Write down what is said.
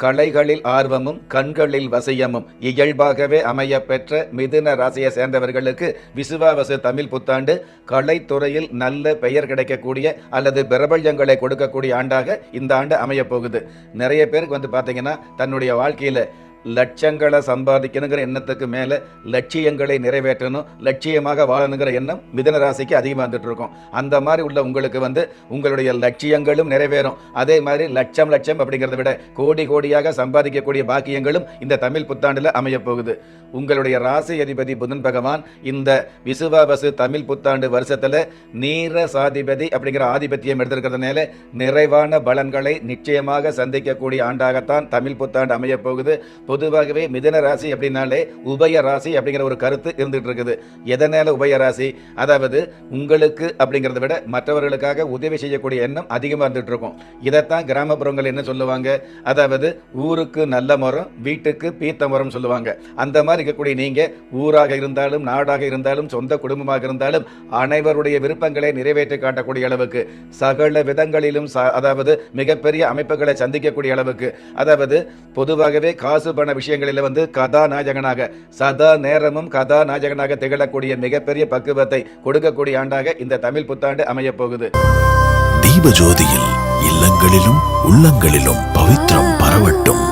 கலைகளில் ஆர்வமும் கண்களில் வசியமும் இயல்பாகவே அமைய பெற்ற மிதுன ராசியை சேர்ந்தவர்களுக்கு விசுவாவசு தமிழ் புத்தாண்டு கலைத்துறையில் நல்ல பெயர் கிடைக்கக்கூடிய அல்லது பிரபல்யங்களை கொடுக்கக்கூடிய ஆண்டாக இந்த ஆண்டு அமைய போகுது. நிறைய பேருக்கு பார்த்தீங்கன்னா தன்னுடைய வாழ்க்கையில் லட்சங்களை சம்பாதிக்கணுங்கிற எண்ணத்துக்கு மேலே லட்சியங்களை நிறைவேற்றணும், லட்சியமாக வாழணுங்கிற எண்ணம் மிதுன ராசிக்கு அதிகமாக வந்துட்டு இருக்கும். அந்த மாதிரி உள்ள உங்களுக்கு உங்களுடைய லட்சியங்களும் நிறைவேறும். அதே மாதிரி லட்சம் அப்படிங்கிறத விட கோடி கோடியாக சம்பாதிக்கக்கூடிய பாக்கியங்களும் இந்த தமிழ் புத்தாண்டில் அமைய போகுது. உங்களுடைய ராசி அதிபதி புதன் பகவான் இந்த விசுவாவசு தமிழ் புத்தாண்டு வருஷத்தில் நீர சாதிபதி அப்படிங்கிற ஆதிபத்தியம் எடுத்திருக்கிறதுனால நிறைவான பலன்களை நிச்சயமாக சந்திக்கக்கூடிய ஆண்டாகத்தான் தமிழ் புத்தாண்டு அமைய போகுது. பொதுவாகவே மிதுன ராசி அப்படின்னாலே உபய ராசி அப்படிங்கிற ஒரு கருத்து இருந்துட்டு இருக்குது. எதனால உபய ராசி? அதாவது உங்களுக்கு அப்படிங்கிறத விட மற்றவர்களுக்காக உதவி செய்யக்கூடிய எண்ணம் அதிகமாக இருந்துட்டு இருக்கும். இதைத்தான் கிராமப்புறங்கள் என்ன சொல்லுவாங்க, அதாவது ஊருக்கு நல்ல மரம் வீட்டுக்கு பீத்த மரம் சொல்லுவாங்க. அந்த மாதிரி இருக்கக்கூடிய நீங்க ஊராக இருந்தாலும் நாடாக இருந்தாலும் சொந்த குடும்பமாக இருந்தாலும் அனைவருடைய விருப்பங்களை நிறைவேற்றி காட்டக்கூடிய அளவுக்கு சகல விதங்களிலும் அதாவது மிகப்பெரிய அமைப்புகளை சந்திக்கக்கூடிய அளவுக்கு, அதாவது பொதுவாகவே காசு பண விஷயங்களில் கதாநாயகனாக சதா நேரமும் கதாநாயகனாக திகழக்கூடிய மிகப்பெரிய பக்குவத்தை கொடுக்கக்கூடிய ஆண்டாக இந்த தமிழ் புத்தாண்டு அமைய போகுது. தீபஜோதியில் இல்லங்களிலும் உள்ளங்களிலும் பவித்திரம் பரவட்டும்.